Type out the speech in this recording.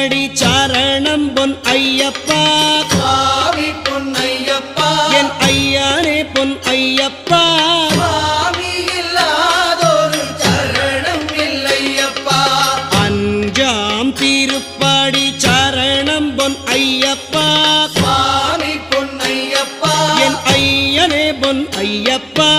திருப்பாடி சரணம் பொன் ஐயப்பா சுவாமி பொன்னையப்பா என் ஐயானே பொன் ஐயப்பா சுவாமி இல்லாதொரு சரணம் இல்லையப்பா அஞ்சாம் திருப்பாடி சரணம் பொன் ஐயப்பா சுவாமி பொன்னையப்பா என் ஐயனே பொன் ஐயப்பா